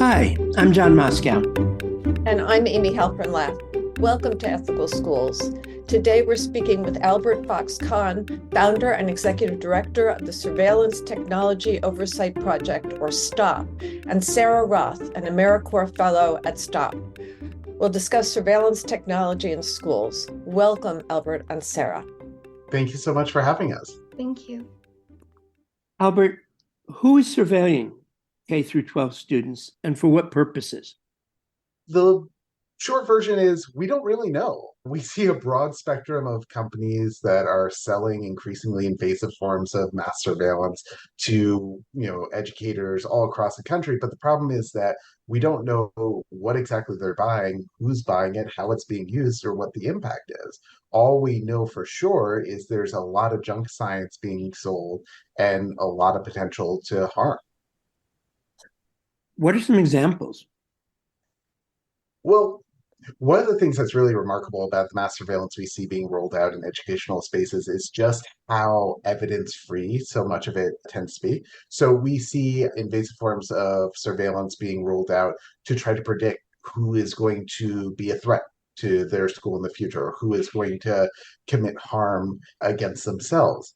Hi, I'm John Moscow. And I'm Amy Halpern-Laff. Welcome to Ethical Schools. Today we're speaking with Albert Fox Cahn, founder and executive director of the Surveillance Technology Oversight Project, or S.T.O.P, and Sarah Roth, an AmeriCorps fellow at S.T.O.P. We'll discuss surveillance technology in schools. Welcome, Albert and Sarah. Thank you so much for having us. Thank you. Albert, who is surveilling K through 12 students and for what purposes? The short version is we don't really know. We see a broad spectrum of companies that are selling increasingly invasive forms of mass surveillance to, educators all across the country. But the problem is that we don't know what exactly they're buying, who's buying it, how it's being used, or what the impact is. All we know for sure is there's a lot of junk science being sold and a lot of potential to harm. What are some examples? Well, one of the things that's really remarkable about the mass surveillance we see being rolled out in educational spaces is just how evidence-free so much of it tends to be. So we see invasive forms of surveillance being rolled out to try to predict who is going to be a threat to their school in the future, or who is going to commit harm against themselves.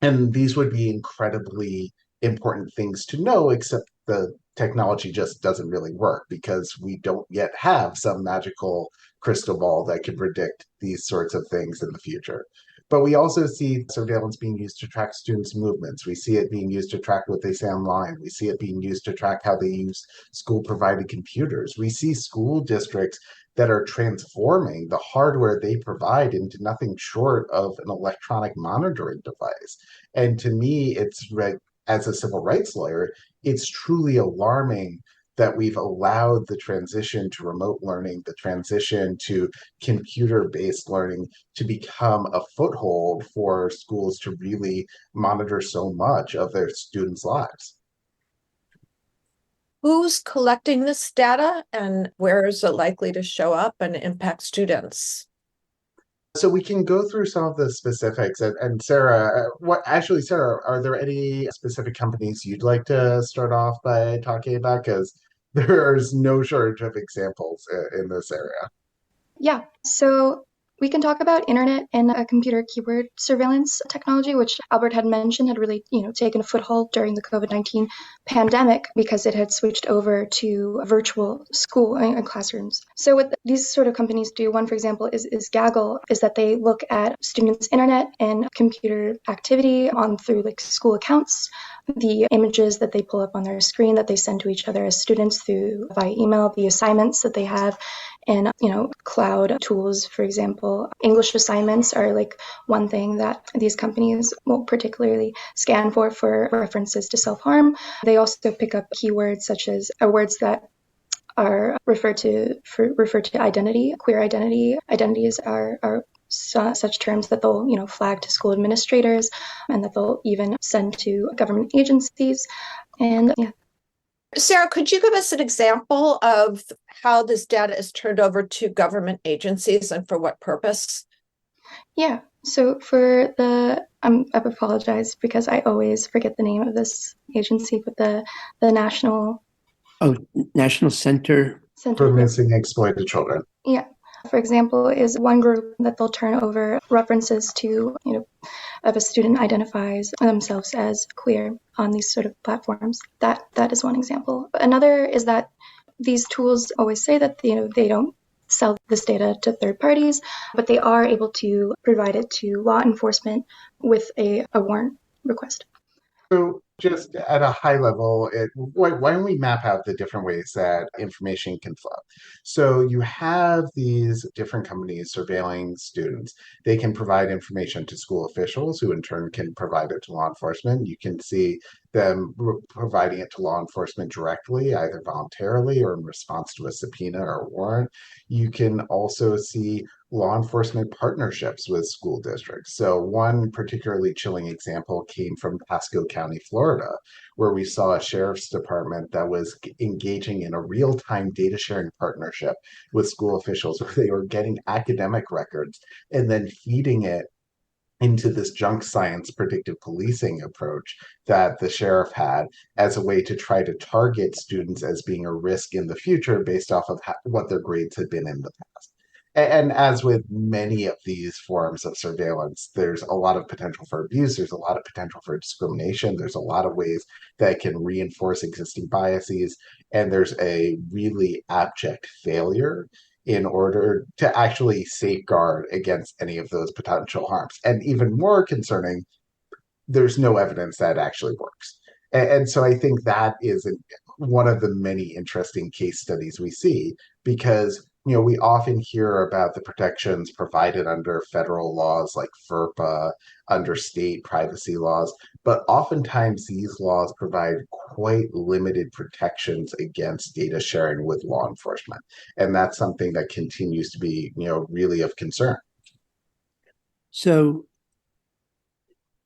And these would be incredibly important things to know, except the technology just doesn't really work because we don't yet have some magical crystal ball that can predict these sorts of things in the future. But we also see surveillance being used to track students' movements. We see it being used to track what they say online. We see it being used to track how they use school-provided computers. We see school districts that are transforming the hardware they provide into nothing short of an electronic monitoring device. And to me, it's as a civil rights lawyer, it's truly alarming that we've allowed the transition to remote learning, the transition to computer-based learning to become a foothold for schools to really monitor so much of their students' lives. Who's collecting this data and where is it likely to show up and impact students? So we can go through some of the specifics. And Sarah, Sarah, are there any specific companies you'd like to start off by talking about? Because there's no shortage of examples in this area. Yeah, so we can talk about internet and computer keyword surveillance technology, which Albert had mentioned had really, taken a foothold during the COVID-19 pandemic because it had switched over to virtual school and classrooms. So what these sort of companies do, one, for example, is Gaggle, is that they look at students' internet and computer activity on through like school accounts, the images that they pull up on their screen that they send to each other as students through via email, the assignments that they have, and cloud tools. For example, English assignments are like one thing that these companies will particularly scan for references to self-harm. They also pick up keywords such as words that are referred to identity, queer identity. Identities are such terms that they'll flag to school administrators and that they'll even send to government agencies. And yeah. Sarah, could you give us an example of how this data is turned over to government agencies and for what purpose? Yeah, so for I apologize because I always forget the name of this agency, but the National Center for Missing and Exploited Children. Yeah. For example, is one group that they'll turn over references to, if a student identifies themselves as queer on these sort of platforms. That is one example. Another is that these tools always say that they don't sell this data to third parties, but they are able to provide it to law enforcement with a warrant request. So just at a high level, why don't we map out the different ways that information can flow? So you have these different companies surveilling students. They can provide information to school officials who in turn can provide it to law enforcement. You can see them providing it to law enforcement directly, either voluntarily or in response to a subpoena or warrant. You can also see law enforcement partnerships with school districts. So one particularly chilling example came from Pasco County, Florida, where we saw a sheriff's department that was engaging in a real-time data sharing partnership with school officials where they were getting academic records and then feeding it into this junk science predictive policing approach that the sheriff had as a way to try to target students as being a risk in the future based off of what their grades had been in the past. And as with many of these forms of surveillance, there's a lot of potential for abuse. There's a lot of potential for discrimination. There's a lot of ways that can reinforce existing biases. And there's a really abject failure in order to actually safeguard against any of those potential harms. And even more concerning, there's no evidence that actually works. And so I think that is one of the many interesting case studies we see because we often hear about the protections provided under federal laws like FERPA, under state privacy laws, but oftentimes these laws provide quite limited protections against data sharing with law enforcement. And that's something that continues to be, really of concern. So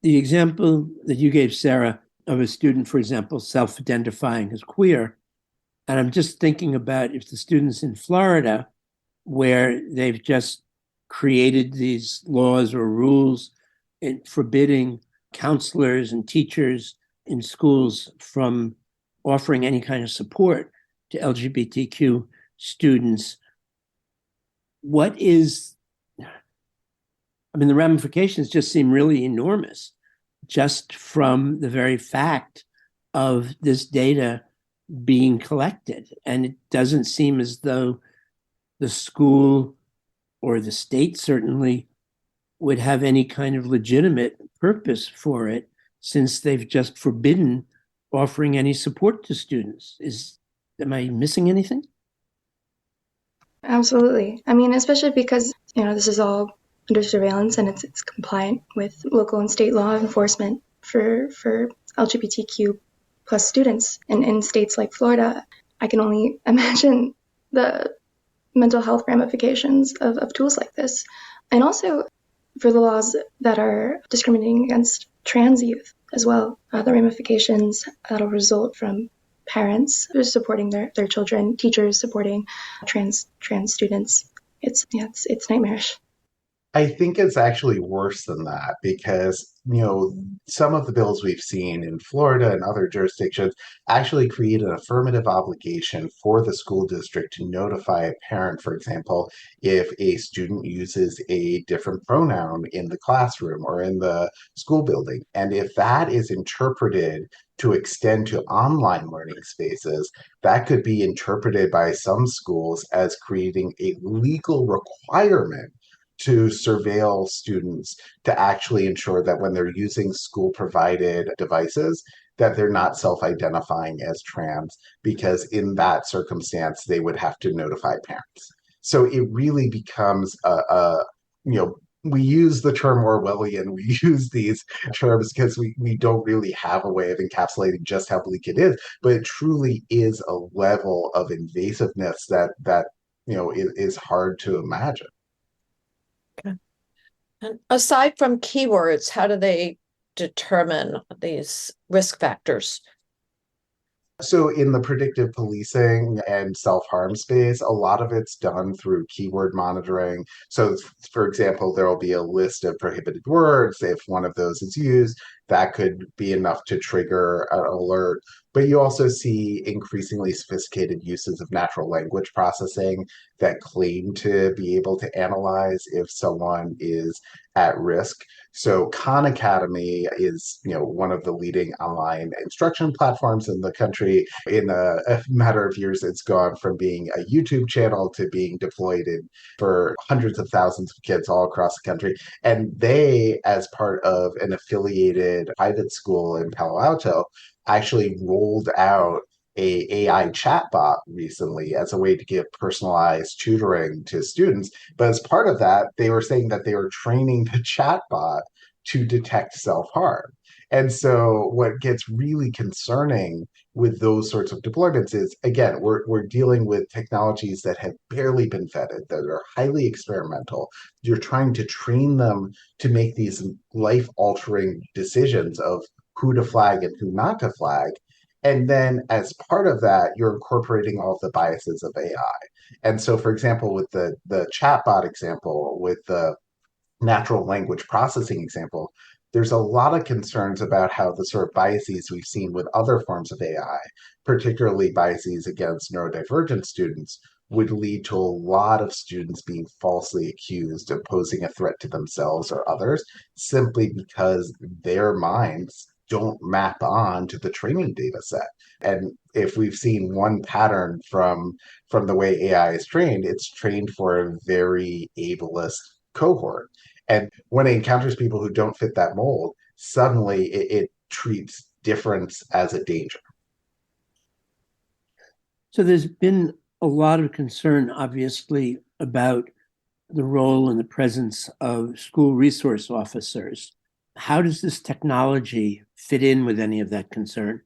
the example that you gave, Sarah, of a student, for example, self-identifying as queer, and I'm just thinking about if the students in Florida, where they've just created these laws or rules forbidding counselors and teachers in schools from offering any kind of support to LGBTQ students, the ramifications just seem really enormous just from the very fact of this data being collected. And it doesn't seem as though the school or the state certainly would have any kind of legitimate purpose for it, since they've just forbidden offering any support to students. Am I missing anything? Absolutely. I mean, especially because, this is all under surveillance and it's compliant with local and state law enforcement for LGBTQ plus students. And in states like Florida, I can only imagine the mental health ramifications of tools like this. And also for the laws that are discriminating against trans youth as well, the ramifications that'll result from parents who are supporting their children, teachers supporting trans students. It's nightmarish. I think it's actually worse than that because, some of the bills we've seen in Florida and other jurisdictions actually create an affirmative obligation for the school district to notify a parent, for example, if a student uses a different pronoun in the classroom or in the school building. And if that is interpreted to extend to online learning spaces, that could be interpreted by some schools as creating a legal requirement to surveil students to actually ensure that when they're using school-provided devices, that they're not self-identifying as trans, because in that circumstance, they would have to notify parents. So it really becomes we use the term Orwellian, we use these terms because we don't really have a way of encapsulating just how bleak it is, but it truly is a level of invasiveness that is hard to imagine. And aside from keywords, how do they determine these risk factors? So in the predictive policing and self-harm space, a lot of it's done through keyword monitoring. So for example, there will be a list of prohibited words. If one of those is used, that could be enough to trigger an alert. But you also see increasingly sophisticated uses of natural language processing that claim to be able to analyze if someone is at risk. So Khan Academy is, one of the leading online instruction platforms in the country. In a matter of years, it's gone from being a YouTube channel to being deployed for hundreds of thousands of kids all across the country. And they, as part of an affiliated private school in Palo Alto, actually rolled out a AI chatbot recently as a way to give personalized tutoring to students. But as part of that, they were saying that they were training the chatbot to detect self-harm. And so what gets really concerning with those sorts of deployments is, again, we're dealing with technologies that have barely been vetted, that are highly experimental. You're trying to train them to make these life-altering decisions of who to flag and who not to flag. And then as part of that, you're incorporating all the biases of AI. And so, for example, with the chatbot example, with the natural language processing example, there's a lot of concerns about how the sort of biases we've seen with other forms of AI, particularly biases against neurodivergent students, would lead to a lot of students being falsely accused of posing a threat to themselves or others simply because their minds don't map on to the training data set. And if we've seen one pattern from the way AI is trained, it's trained for a very ableist cohort. And when it encounters people who don't fit that mold, suddenly it treats difference as a danger. So there's been a lot of concern, obviously, about the role and the presence of school resource officers. How does this technology fit in with any of that concern?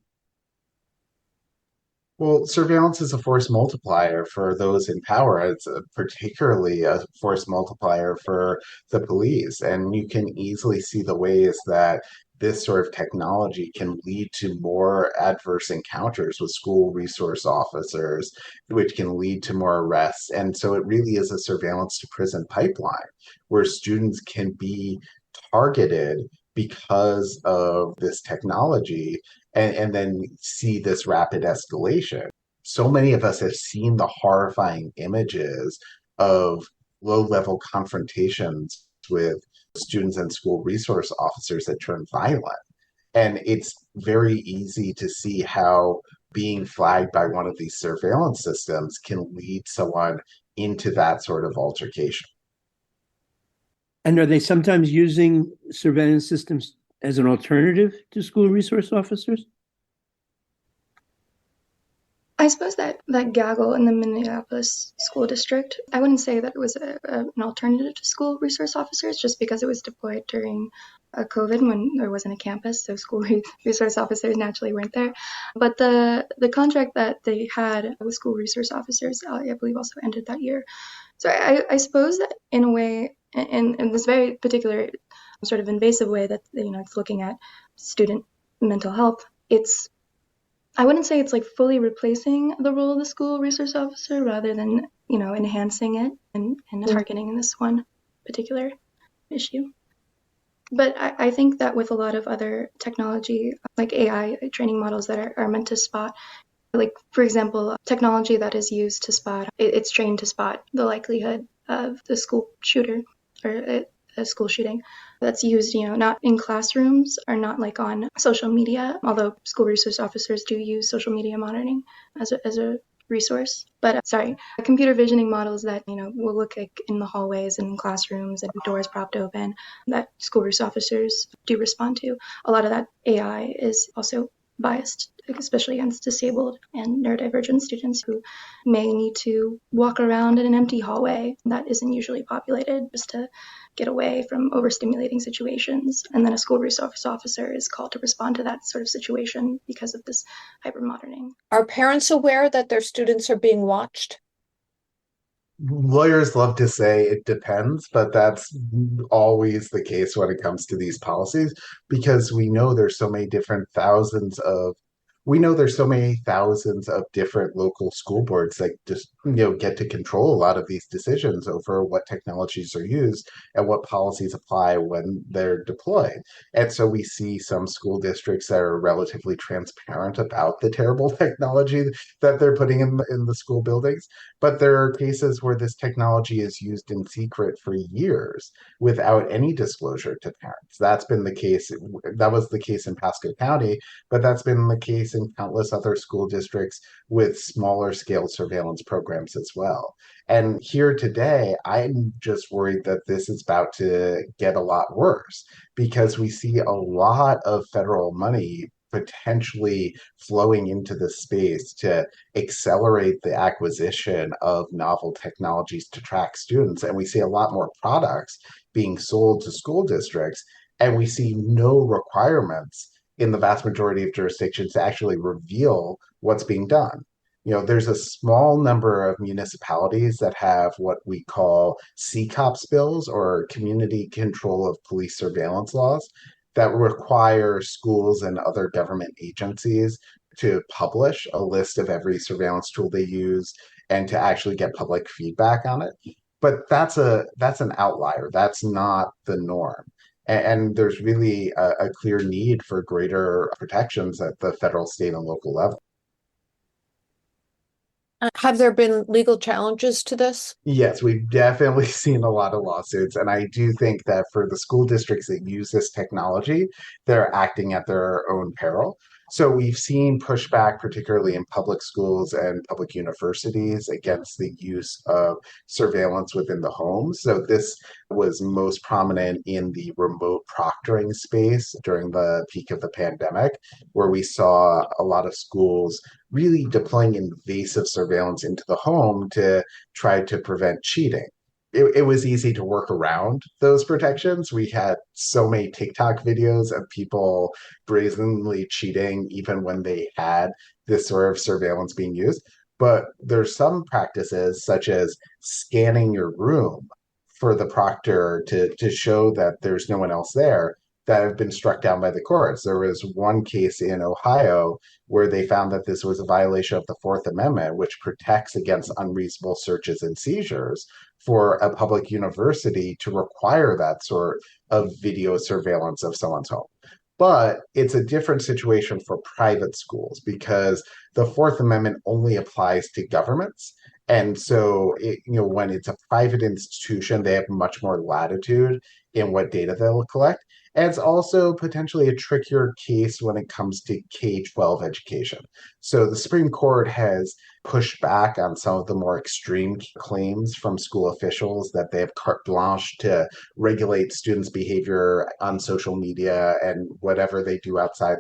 Well, surveillance is a force multiplier for those in power. It's particularly a force multiplier for the police. And you can easily see the ways that this sort of technology can lead to more adverse encounters with school resource officers, which can lead to more arrests. And so it really is a surveillance to prison pipeline where students can be targeted because of this technology and then see this rapid escalation. So many of us have seen the horrifying images of low level confrontations with students and school resource officers that turn violent. And it's very easy to see how being flagged by one of these surveillance systems can lead someone into that sort of altercation. And are they sometimes using surveillance systems as an alternative to school resource officers? I suppose that gaggle in the Minneapolis school district, I wouldn't say that it was an alternative to school resource officers just because it was deployed during COVID when there wasn't a campus, so school resource officers naturally weren't there. But the contract that they had with school resource officers, I believe, also ended that year. So I suppose that in a way, in this very particular sort of invasive way that it's looking at student mental health, I wouldn't say it's like fully replacing the role of the school resource officer rather than, enhancing it and targeting in this one particular issue. But I think that with a lot of other technology, like AI training models that are meant to spot, like, for example, technology that is used to spot, it's trained to spot the likelihood of the school shooter or a school shooting that's used, not in classrooms or not like on social media, although school resource officers do use social media monitoring as a resource. But computer visioning models that, will look like in the hallways and in classrooms and doors propped open that school resource officers do respond to. A lot of that AI is also biased, especially against disabled and neurodivergent students who may need to walk around in an empty hallway that isn't usually populated just to get away from overstimulating situations. And then a school resource officer is called to respond to that sort of situation because of this hypermonitoring. Are parents aware that their students are being watched? Lawyers love to say it depends, but that's always the case when it comes to these policies because we know there's so many thousands of different local school boards that just get to control a lot of these decisions over what technologies are used and what policies apply when they're deployed. And so we see some school districts that are relatively transparent about the terrible technology that they're putting in the school buildings. But there are cases where this technology is used in secret for years without any disclosure to parents. That's been the case. That was the case in Pasco County, but that's been the case in countless other school districts with smaller scale surveillance programs as well. And here today, I'm just worried that this is about to get a lot worse because we see a lot of federal money potentially flowing into the space to accelerate the acquisition of novel technologies to track students. And we see a lot more products being sold to school districts, and we see no requirements in the vast majority of jurisdictions to actually reveal what's being done. There's a small number of municipalities that have what we call CCOPS bills or community control of police surveillance laws that require schools and other government agencies to publish a list of every surveillance tool they use and to actually get public feedback on it. But that's an outlier. That's not the norm. And there's really a clear need for greater protections at the federal, state, and local level. Have there been legal challenges to this? Yes, we've definitely seen a lot of lawsuits. And I do think that for the school districts that use this technology, they're acting at their own peril. So we've seen pushback, particularly in public schools and public universities, against the use of surveillance within the home. So this was most prominent in the remote proctoring space during the peak of the pandemic, where we saw a lot of schools really deploying invasive surveillance into the home to try to prevent cheating. It was easy to work around those protections. We had so many TikTok videos of people brazenly cheating, even when they had this sort of surveillance being used. But there's some practices, such as scanning your room for the proctor to show that there's no one else there, that have been struck down by the courts. There was one case in Ohio where they found that this was a violation of the Fourth Amendment, which protects against unreasonable searches and seizures, for a public university to require that sort of video surveillance of someone's home. But it's a different situation for private schools because the Fourth Amendment only applies to governments. And so, when it's a private institution, they have much more latitude in what data they'll collect. And it's also potentially a trickier case when it comes to K-12 education. So the Supreme Court has pushed back on some of the more extreme claims from school officials that they have carte blanche to regulate students' behavior on social media and whatever they do outside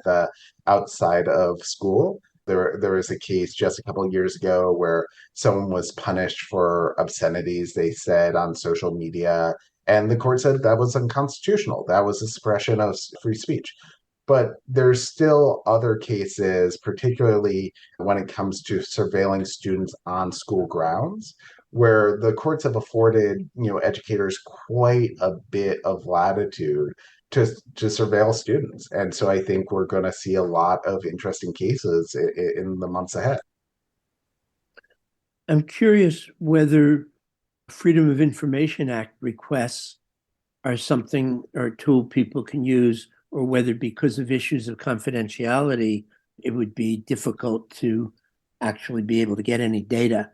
of school. There was a case just a couple of years ago where someone was punished for obscenities they said on social media, and the court said that was unconstitutional. That was a suppression of free speech. But there's still other cases, particularly when it comes to surveilling students on school grounds, where the courts have afforded, educators quite a bit of latitude to surveil students. And so I think we're going to see a lot of interesting cases in the months ahead. I'm curious whether Freedom of Information Act requests are something or a tool people can use, or whether because of issues of confidentiality, it would be difficult to actually be able to get any data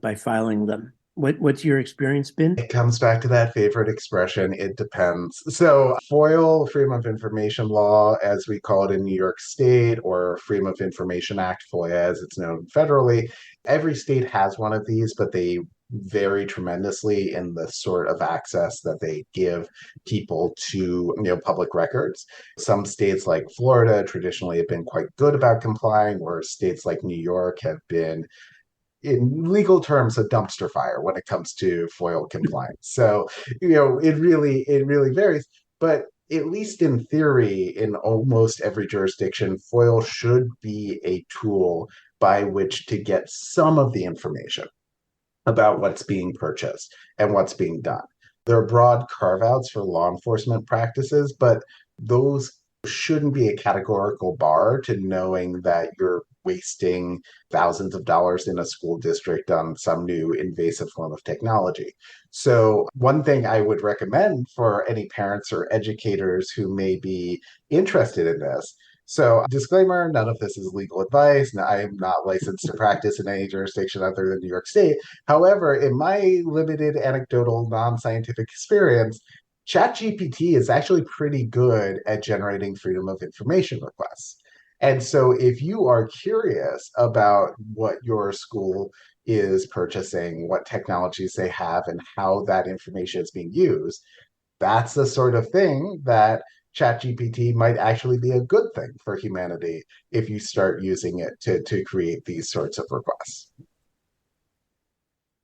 by filing them. What's your experience been? It comes back to that favorite expression, it depends. So FOIL, Freedom of Information Law, as we call it in New York State, or Freedom of Information Act, FOIA as it's known federally, every state has one of these, but they vary tremendously in the sort of access that they give people to public records. Some states like Florida traditionally have been quite good about complying, whereas states like New York have been, in legal terms, a dumpster fire when it comes to FOIL compliance. So, it really varies. But at least in theory, in almost every jurisdiction, FOIL should be a tool by which to get some of the information about what's being purchased and what's being done. There are broad carve-outs for law enforcement practices, but those shouldn't be a categorical bar to knowing that you're wasting thousands of dollars in a school district on some new invasive form of technology. So one thing I would recommend for any parents or educators who may be interested in this, so disclaimer, none of this is legal advice. I am not licensed to practice in any jurisdiction other than New York State. However, in my limited anecdotal non-scientific experience, ChatGPT is actually pretty good at generating freedom of information requests. And so if you are curious about what your school is purchasing, what technologies they have, and how that information is being used, that's the sort of thing that ChatGPT might actually be a good thing for humanity if you start using it to create these sorts of requests.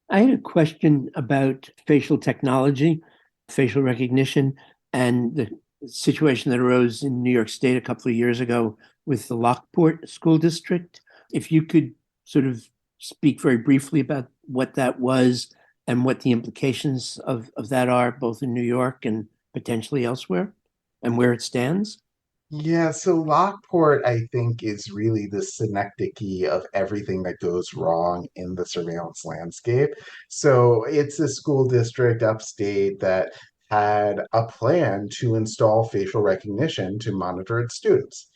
I had a question about facial technology, facial recognition, and the situation that arose in New York State a couple of years ago with the Lockport School District. If you could sort of speak very briefly about what that was and what the implications of that are, both in New York and potentially elsewhere, and where it stands. Yeah, so Lockport, I think, is really the synecdoche of everything that goes wrong in the surveillance landscape. So it's a school district upstate that had a plan to install facial recognition to monitor its students.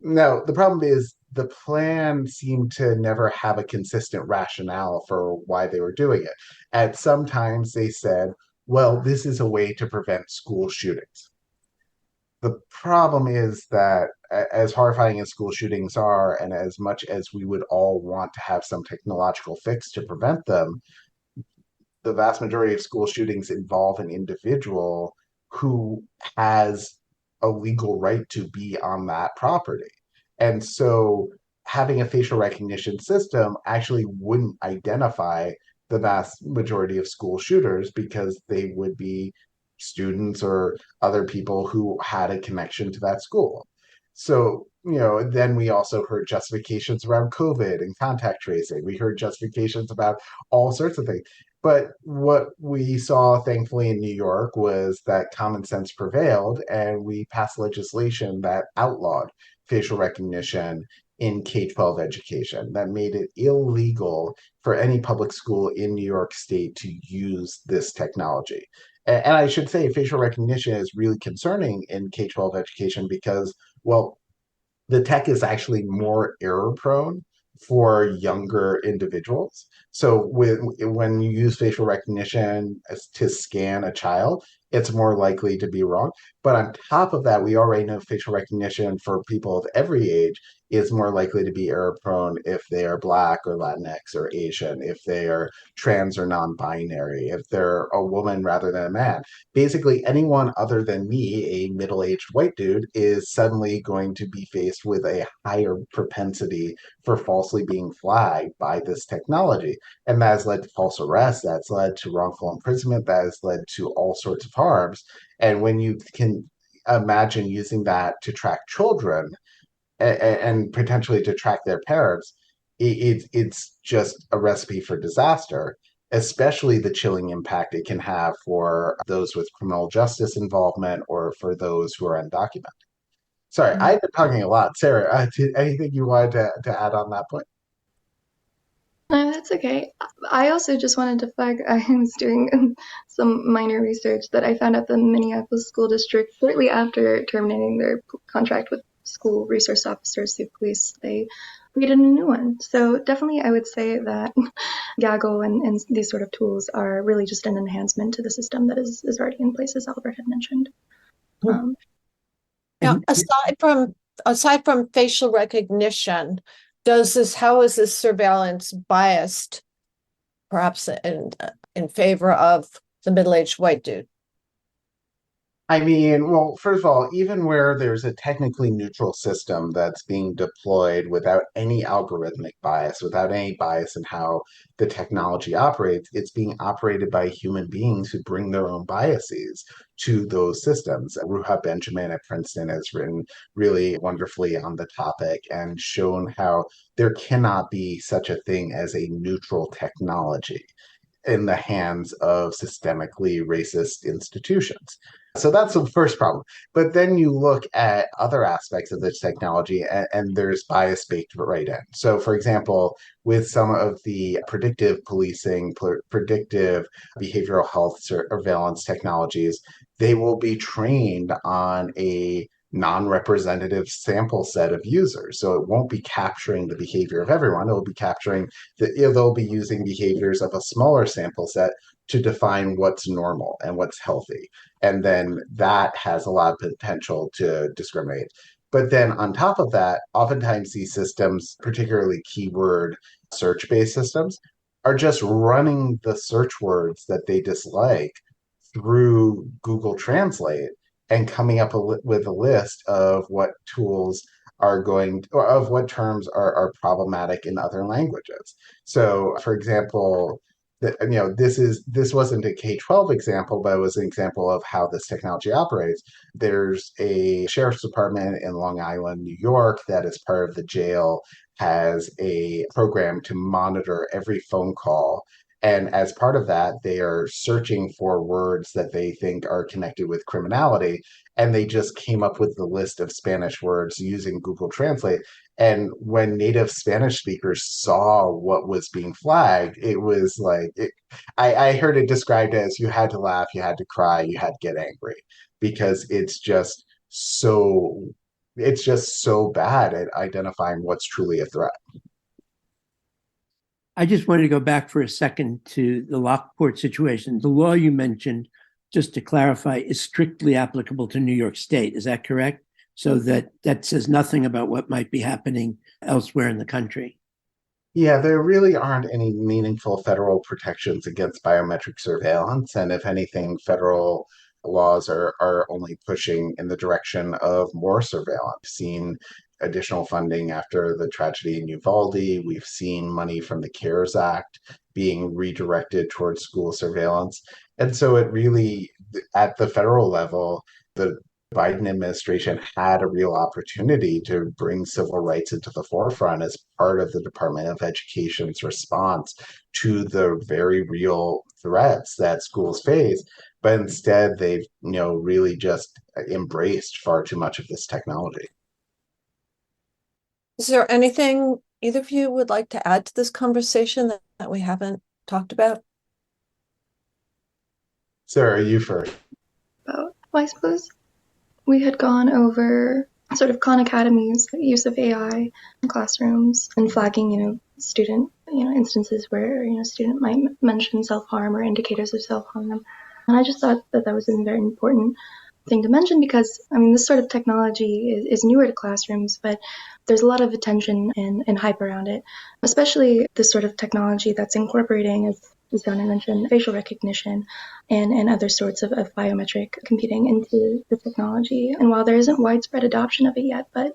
Now, the problem is the plan seemed to never have a consistent rationale for why they were doing it. At some times they said, well, this is a way to prevent school shootings. The problem is that as horrifying as school shootings are, and as much as we would all want to have some technological fix to prevent them, the vast majority of school shootings involve an individual who has a legal right to be on that property. And so having a facial recognition system actually wouldn't identify the vast majority of school shooters because they would be students or other people who had a connection to that school. So, then we also heard justifications around COVID and contact tracing. We heard justifications about all sorts of things. But what we saw, thankfully, in New York was that common sense prevailed, and we passed legislation that outlawed facial recognition in K 12 education, that made it illegal for any public school in New York State to use this technology. And I should say, facial recognition is really concerning in K 12 education because, well, the tech is actually more error prone for younger individuals. So when you use facial recognition to scan a child, it's more likely to be wrong. But on top of that, we already know facial recognition for people of every age is more likely to be error prone if they are Black or Latinx or Asian, if they are trans or non-binary, if they're a woman rather than a man. Basically, anyone other than me, a middle-aged white dude, is suddenly going to be faced with a higher propensity for falsely being flagged by this technology. And that has led to false arrests, that's led to wrongful imprisonment, that has led to all sorts of harms. And when you can imagine using that to track children and potentially to track their parents, it's just a recipe for disaster, especially the chilling impact it can have for those with criminal justice involvement or for those who are undocumented. Sorry, I've been talking a lot. Sarah, anything you wanted to add on that point? That's okay. I also just wanted to flag I was doing some minor research that I found out the Minneapolis School District, shortly after terminating their contract with school resource officers through police, they created a new one. So definitely I would say that Gaggle and these sort of tools are really just an enhancement to the system that is already in place, as Albert had mentioned. Um, Now, aside from facial recognition, how is this surveillance biased, perhaps in favor of the middle-aged white dude? I mean, well, first of all, even where there's a technically neutral system that's being deployed without any algorithmic bias, without any bias in how the technology operates, it's being operated by human beings who bring their own biases to those systems. Ruha Benjamin at Princeton has written really wonderfully on the topic and shown how there cannot be such a thing as a neutral technology in the hands of systemically racist institutions. So that's the first problem. But then you look at other aspects of this technology, and there's bias baked right in. So, for example, with some of the predictive policing, predictive behavioral health surveillance technologies, they will be trained on a non-representative sample set of users. So it won't be capturing the behavior of everyone. It will be capturing they'll be using behaviors of a smaller sample set to define what's normal and what's healthy. And then that has a lot of potential to discriminate. But then on top of that, oftentimes these systems, particularly keyword search-based systems, are just running the search words that they dislike through Google Translate and coming up with a list of what tools are going or of what terms are problematic in other languages. So, for example, this wasn't a K-12 example, but it was an example of how this technology operates. There's a sheriff's department in Long Island, New York, that is part of the jail, has a program to monitor every phone call And as part of that, they are searching for words that they think are connected with criminality. And they just came up with the list of Spanish words using Google Translate. And when native Spanish speakers saw what was being flagged, it was like, I heard it described as you had to laugh, you had to cry, you had to get angry, because it's just so bad at identifying what's truly a threat. I just wanted to go back for a second to the Lockport situation. The law you mentioned, just to clarify, is strictly applicable to New York State. Is that correct? So that says nothing about what might be happening elsewhere in the country. Yeah, there really aren't any meaningful federal protections against biometric surveillance. And if anything, federal laws are only pushing in the direction of more surveillance. We've seen additional funding after the tragedy in Uvalde. We've seen money from the CARES Act being redirected towards school surveillance. And so it really, at the federal level, the Biden administration had a real opportunity to bring civil rights into the forefront as part of the Department of Education's response to the very real threats that schools face. But instead, they've really just embraced far too much of this technology. Is there anything either of you would like to add to this conversation that we haven't talked about? Sarah, you first. Well, I suppose we had gone over sort of Khan Academy's use of AI in classrooms and flagging, student, instances where, student might mention self-harm or indicators of self-harm. And I just thought that was a very important thing to mention because, this sort of technology is newer to classrooms, but there's a lot of attention and hype around it, especially this sort of technology that's incorporating, as Donna mentioned, facial recognition and other sorts of biometric computing into the technology. And while there isn't widespread adoption of it yet, but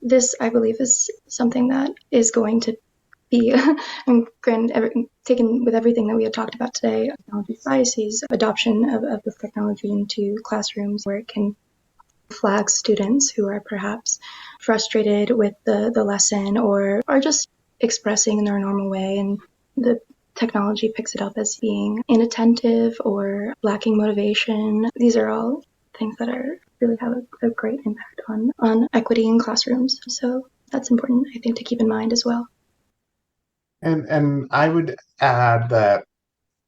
this, I believe, is something that is going to be, taken with everything that we had talked about today, technology biases, adoption of this technology into classrooms where it can flag students who are perhaps frustrated with the lesson or are just expressing in their normal way, and the technology picks it up as being inattentive or lacking motivation. These are all things that really have a great impact on equity in classrooms. So that's important, I think, to keep in mind as well. And I would add that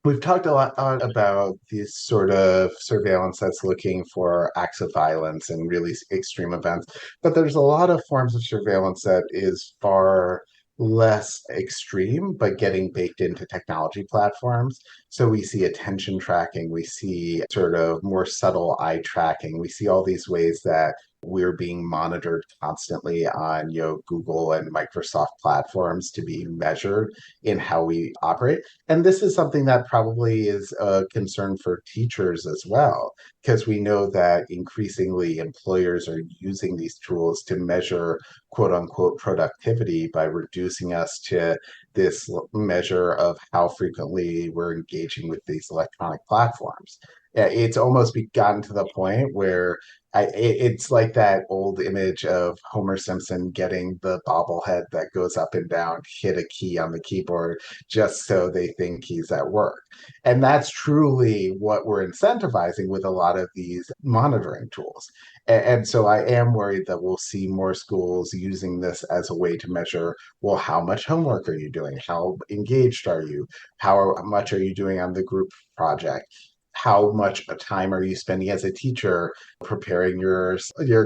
we've talked a lot about this sort of surveillance that's looking for acts of violence and really extreme events, but there's a lot of forms of surveillance that is far less extreme, but getting baked into technology platforms. So we see attention tracking, we see sort of more subtle eye tracking, we see all these ways that we're being monitored constantly on Google and Microsoft platforms to be measured in how we operate. And this is something that probably is a concern for teachers as well, because we know that increasingly employers are using these tools to measure quote unquote productivity by reducing us to this measure of how frequently we're engaging with these electronic platforms. It's almost gotten to the point where it's like that old image of Homer Simpson getting the bobblehead that goes up and down, hit a key on the keyboard just so they think he's at work. And that's truly what we're incentivizing with a lot of these monitoring tools. And so I am worried that we'll see more schools using this as a way to measure, well, how much homework are you doing? How engaged are you? How much are you doing on the group project? How much time are you spending as a teacher preparing your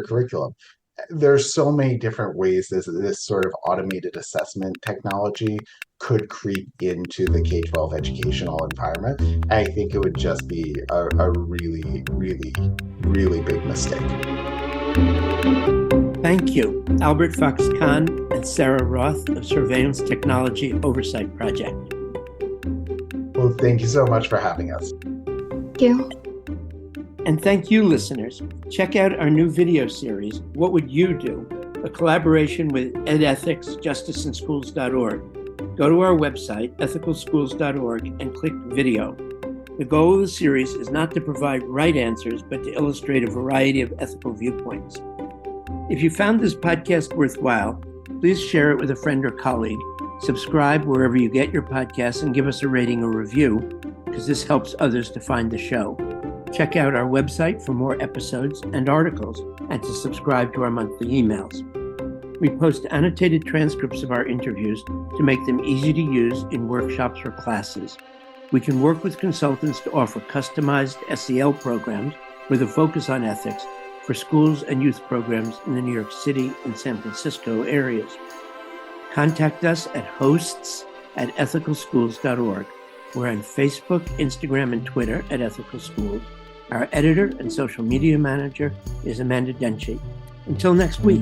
curriculum? There's so many different ways this sort of automated assessment technology could creep into the K-12 educational environment. I think it would just be a really, really, really big mistake. Thank you, Albert Fox Cahn and Sarah Roth of Surveillance Technology Oversight Project. Well, thank you so much for having us. Thank you. And thank you, listeners. Check out our new video series, What Would You Do? A collaboration with edethics, justiceandschools.org. Go to our website, ethicalschools.org, and click video. The goal of the series is not to provide right answers, but to illustrate a variety of ethical viewpoints. If you found this podcast worthwhile, please share it with a friend or colleague. Subscribe wherever you get your podcasts and give us a rating or review, because this helps others to find the show. Check out our website for more episodes and articles, and to subscribe to our monthly emails. We post annotated transcripts of our interviews to make them easy to use in workshops or classes. We can work with consultants to offer customized SEL programs with a focus on ethics for schools and youth programs in the New York City and San Francisco areas. Contact us at hosts@ethicalschools.org. We're on Facebook, Instagram, and Twitter at Ethical Schools. Our editor and social media manager is Amanda Denchi. Until next week.